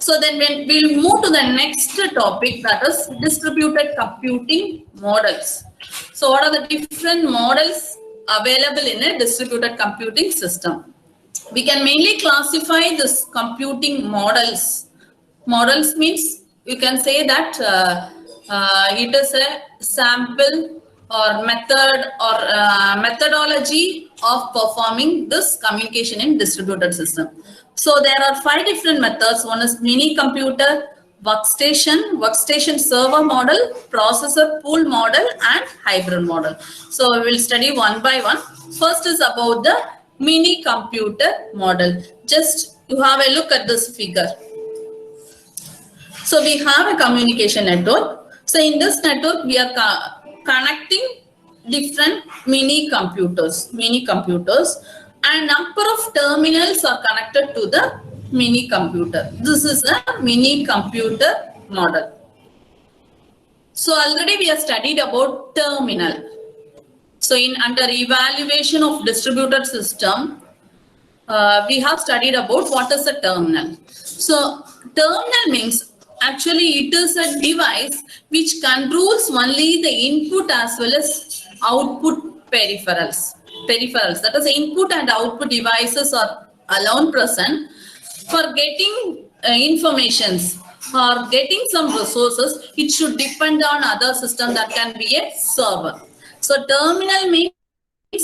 So then when we'll move to the next topic, that is distributed computing models. So what are the different models available in a distributed computing system? We can mainly classify this computing models. Models means you can say that it is a sample or method or methodology of performing this communication in distributed system. So there are 5 different methods. One is mini computer, workstation server model, processor pool model, and hybrid model. So we will study one by one. First is about the mini computer model. Just you have a look at this figure. So we have a communication network. So in this network, we are connecting different mini computers, and number of terminals are connected to the mini computer. This is a mini computer model. So already we have studied about terminal. So under evaluation of distributed system, we have studied about what is a terminal. So terminal means actually it is a device which controls only the input as well as output peripherals. That is, input and output devices are alone present for getting informations or getting some resources. It should depend on other system that can be a server. So terminal means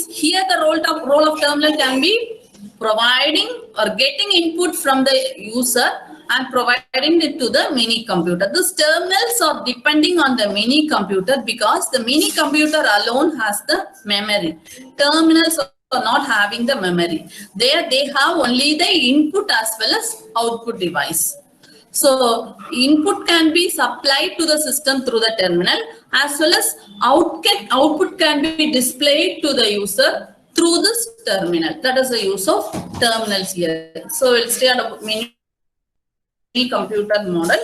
here the role of terminal can be providing or getting input from the user and providing it to the mini computer. These terminals are depending on the mini computer because the mini computer alone has the memory. Terminals are not having the memory. There they have only the input as well as output device. So input can be supplied to the system through the terminal as well as output can be displayed to the user through this terminal. That is the use of terminals here. So we'll start about mini computer model.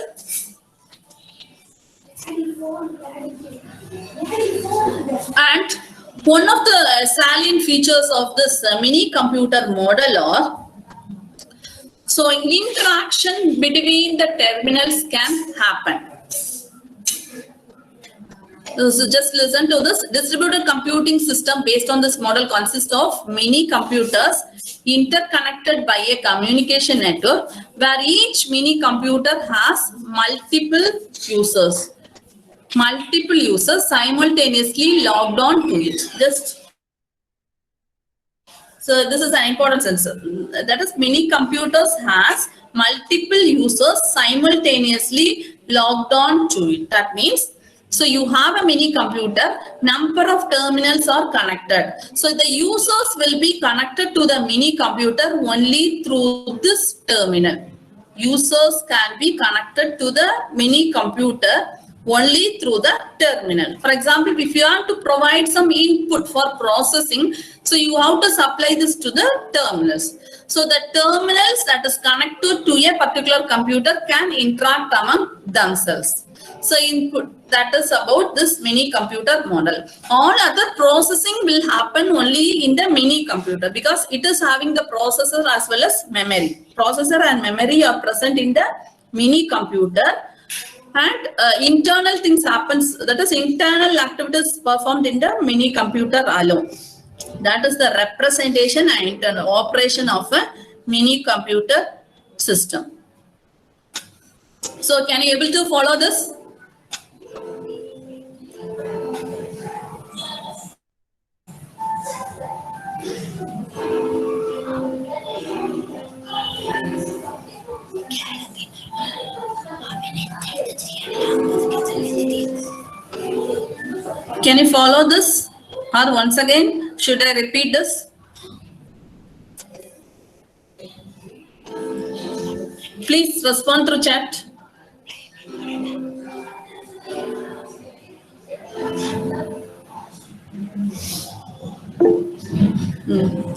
And one of the salient features of this mini computer model are, so interaction between the terminals can happen. So just listen to this. Distributed computing system based on this model consists of mini computers interconnected by a communication network where each mini computer has multiple users simultaneously logged on to it. So this is an important sensor. That is, mini computers has multiple users simultaneously logged on to it. That means, so you have a mini computer, number of terminals are connected. So the users will be connected to the mini computer only through this terminal. Users can be connected to the mini computer only through the terminal. For example, if you want to provide some input for processing, so you have to supply this to the terminals. So the terminals that is connected to a particular computer can interact among themselves. So input, that is about this mini computer model. All other processing will happen only in the mini computer because it is having the processor as well as memory. Processor and memory are present in the mini computer, and internal things happens, that is internal activities performed in the mini computer alone. That is the representation and internal operation of a mini computer system. So can you able to follow this? Can you follow this? Or once again, should I repeat this? Please respond through chat.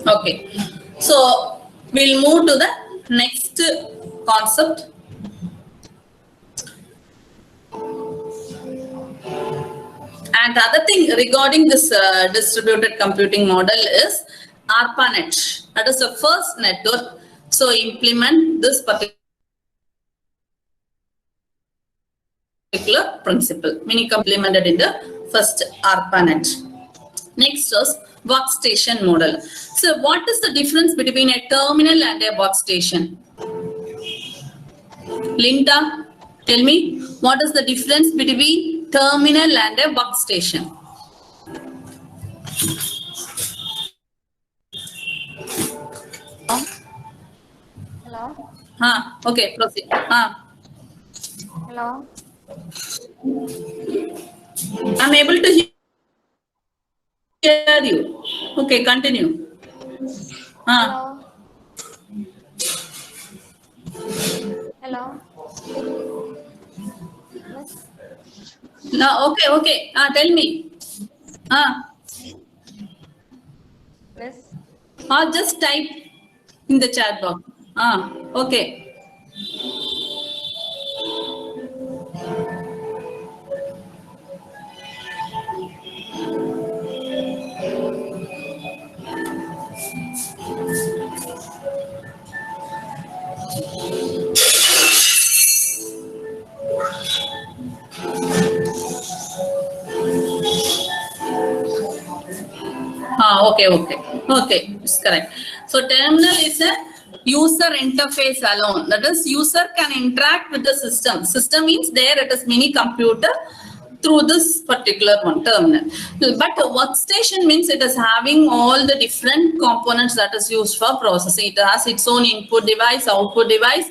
Okay. So we'll move to the next concept. And the other thing regarding this distributed computing model is ARPANET. That is the first network. So implement this particular particular principle. Many implemented in the first ARPANET. Next is workstation model. So what is the difference between a terminal and a workstation? Linda, tell me, what is the difference between terminal and a workstation? Hello. Okay, proceed. Hello. I'm able to hear you. Okay, continue. Hello. Hello. Miss. No, okay. Tell me. Miss. Just type in the chat box. Okay. Okay, it's correct. So terminal is a user interface alone. That is, user can interact with the system. System means there it is mini computer through this particular one, terminal. But a workstation means it is having all the different components that is used for processing. It has its own input device, output device,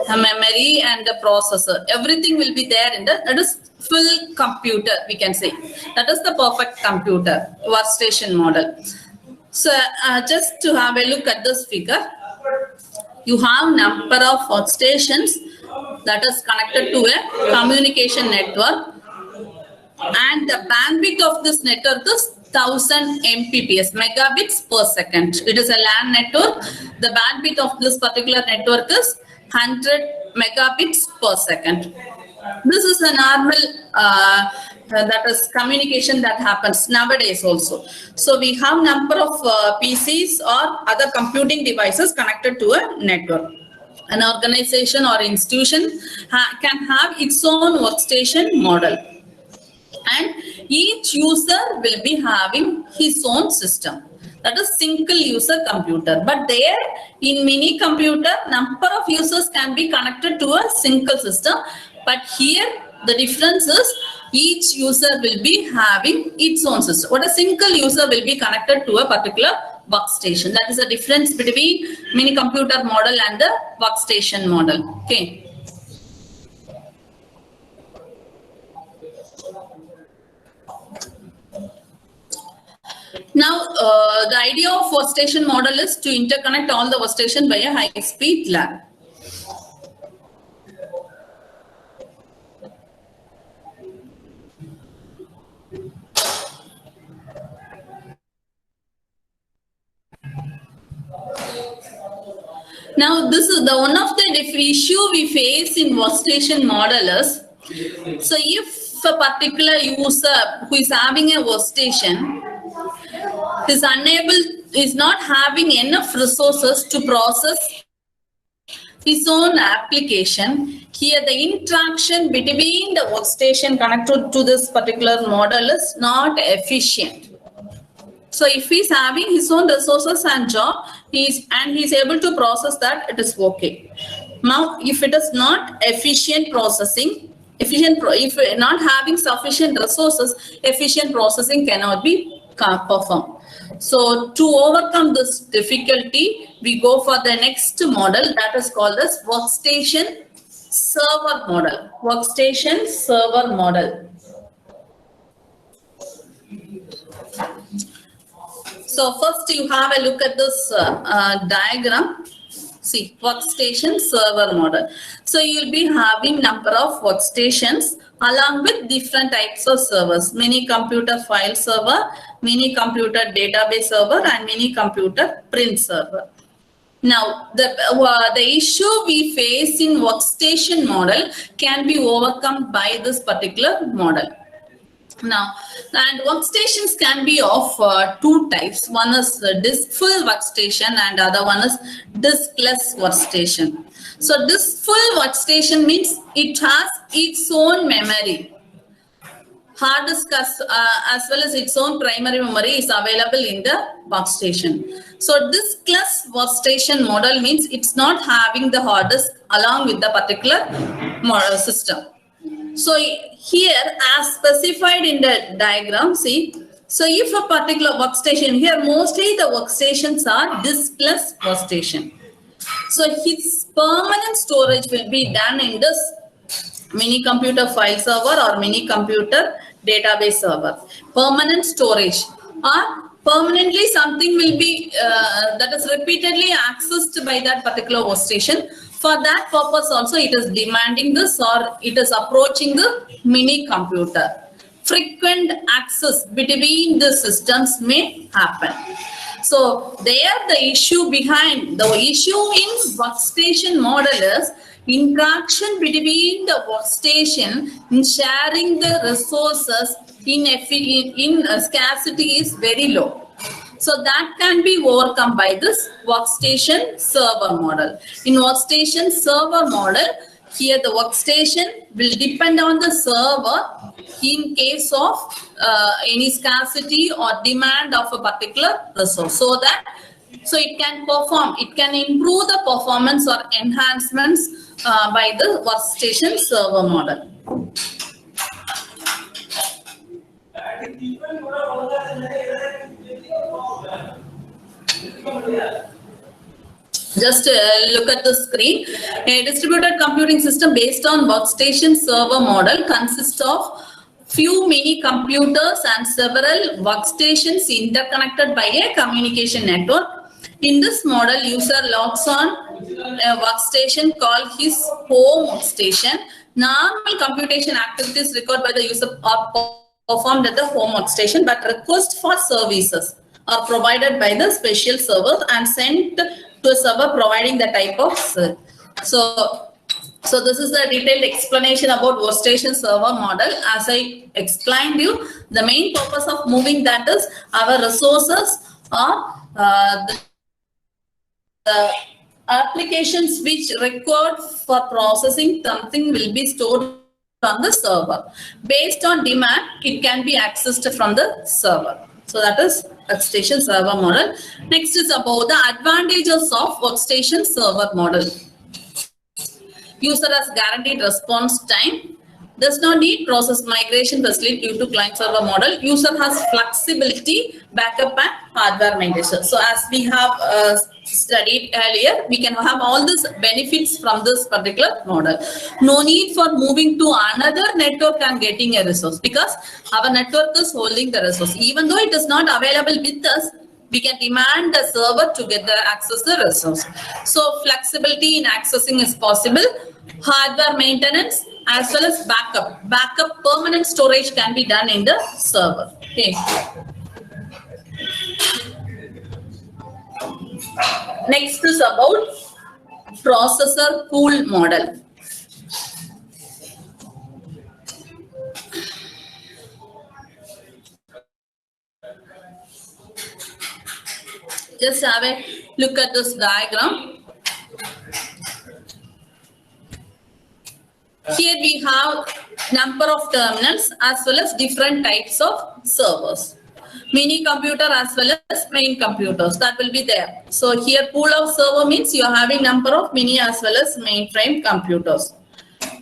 a memory, and the processor. Everything will be there in that is full computer, we can say. That is the perfect computer, workstation model. So just to have a look at this figure, you have number of workstations that is connected to a communication network, and the bandwidth of this network is 1000 Mbps, megabits per second. It is a LAN network. The bandwidth of this particular network is 100 megabits per second. This is a normal that is communication that happens nowadays also. So we have number of PCs or other computing devices connected to a network. An organization or institution can have its own workstation model, and each user will be having his own system. That is single user computer. But there in mini computer, number of users can be connected to a single system. But here the difference is each user will be having its own system. What a single user will be connected to a particular workstation. That is the difference between mini computer model and the workstation model. Okay. Now, the idea of workstation model is to interconnect all the workstation by a high-speed LAN. Now, this is the one of the issue we face in workstation model is, so if a particular user who is having a workstation is not having enough resources to process his own application, here the interaction between the workstation connected to this particular model is not efficient. So if he's having his own resources and job, he's able to process that, it is okay. Now, if it is not efficient processing, if not having sufficient resources, efficient processing cannot be performed. So to overcome this difficulty, we go for the next model that is called as workstation server model. Workstation server model. So first you have a look at this diagram. See, workstation server model. So you'll be having number of workstations along with different types of servers. Mini computer file server, mini computer database server, and mini computer print server. Now, the issue we face in workstation model can be overcome by this particular model. Now, and workstations can be of two types. One is disk-full workstation and other one is diskless workstation. So disk-full workstation means it has its own memory. Hard disk as well as its own primary memory is available in the workstation. So diskless workstation model means it's not having the hard disk along with the particular model system. So here, as specified in the diagram, see, so if a particular workstation, here mostly the workstations are diskless workstation. So its permanent storage will be done in this mini computer file server or mini computer database server. Permanent storage or permanently something will be that is repeatedly accessed by that particular workstation. For that purpose also it is demanding this or it is approaching the mini computer. Frequent access between the systems may happen. So there the issue behind, the issue in workstation model is interaction between the workstation in sharing the resources in scarcity is very low. So that can be overcome by this workstation server model. In workstation server model, here the workstation will depend on the server in case of any scarcity or demand of a particular resource. So it can perform, it can improve the performance or enhancements by the workstation server model. Just look at the screen. A distributed computing system based on workstation server model consists of few mini computers and several workstations interconnected by a communication network. In this model, user logs on a workstation called his home workstation. Normal computation activities required by the user are performed at the home workstation, but requests for services are provided by the special servers and sent to a server providing the type of service. So this is the detailed explanation about workstation server model. As I explained you, the main purpose of moving that is our resources are the applications which required for processing something will be stored on the server. Based on demand, it can be accessed from the server. So that is workstation server model. Next is about the advantages of workstation server model. User has guaranteed response time. Does not need process migration facility due to client server model. User has flexibility, backup and hardware maintenance. So as we have studied earlier, we can have all these benefits from this particular model. No need for moving to another network and getting a resource because our network is holding the resource. Even though it is not available with us, we can demand the server to get the access the resource. So flexibility in accessing is possible. Hardware maintenance as well as backup. Backup permanent storage can be done in the server. Okay. Next is about processor pool model. Just have a look at this diagram. Here we have number of terminals as well as different types of servers. Mini computer as well as main computers, that will be there. So here pool of server means you are having number of mini as well as mainframe computers.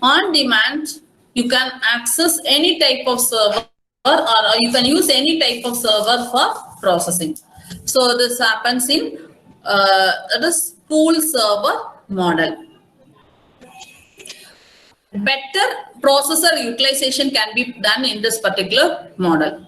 On demand, you can access any type of server or you can use any type of server for processing. So this happens in this pool server model. Better processor utilization can be done in this particular model.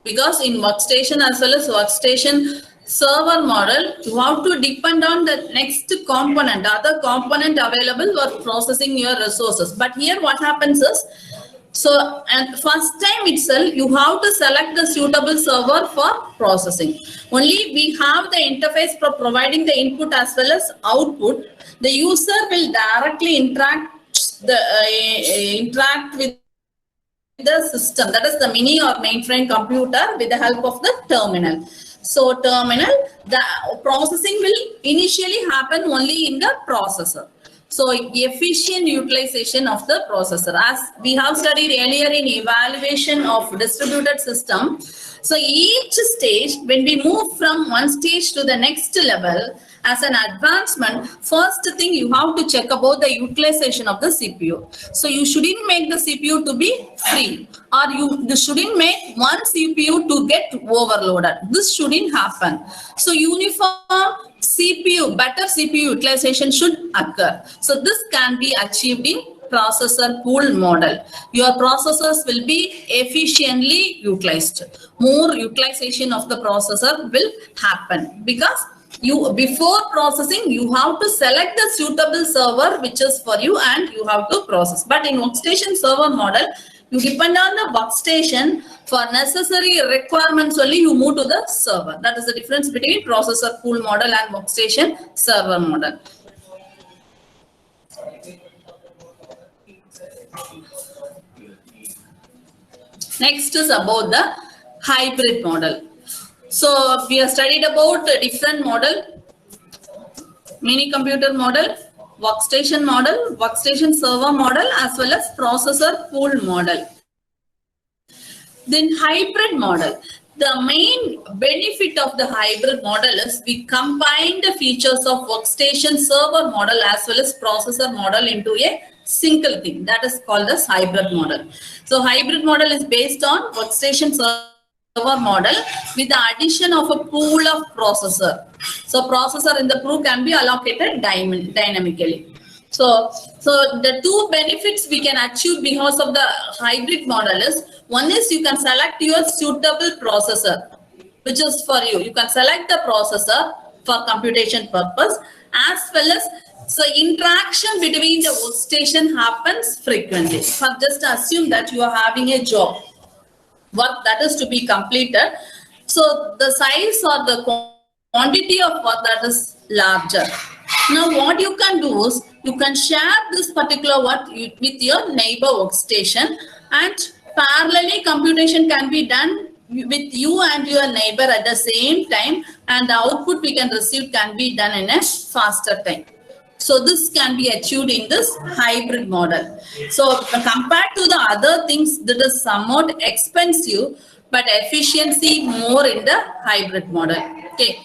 Because in workstation as well as workstation server model, you have to depend on the next component, other component available for processing your resources. But here what happens is, so at first time itself, you have to select the suitable server for processing. Only we have the interface for providing the input as well as output. The user will directly interact with the system, that is the mini or mainframe computer, with the help of the terminal. So terminal, the processing will initially happen only in the processor. So efficient utilization of the processor, as we have studied earlier in evaluation of distributed system. So each stage, when we move from one stage to the next level, as an advancement, first thing you have to check about the utilization of the CPU. So you shouldn't make the CPU to be free, or you shouldn't make one CPU to get overloaded. This shouldn't happen. So uniform CPU, better CPU utilization should occur. So this can be achieved in processor pool model. Your processors will be efficiently utilized. More utilization of the processor will happen, because before processing, you have to select the suitable server which is for you, and you have to process. But in workstation server model, you depend on the workstation for necessary requirements only. You move to the server. That is the difference between processor pool model and workstation server model. Next is about the hybrid model. So we have studied about a different model: mini computer model, workstation model, workstation server model, as well as processor pool model. Then hybrid model. The main benefit of the hybrid model is we combine the features of workstation server model as well as processor model into a single thing. That is called as hybrid model. So hybrid model is based on workstation server model with the addition of a pool of processor. So processor in the pool can be allocated dynamically. So the two benefits we can achieve because of the hybrid model is, one is you can select your suitable processor, which is for you. You can select the processor for computation purpose, as well as so interaction between the workstation happens frequently. So just assume that you are having a job, work that is to be completed. So the size or the quantity of work that is larger. Now what you can do is, you can share this particular work with your neighbor workstation, and parallelly computation can be done with you and your neighbor at the same time, and the output we can receive can be done in a faster time. So this can be achieved in this hybrid model. So compared to the other things, that is somewhat expensive, but efficiency more in the hybrid model. Okay.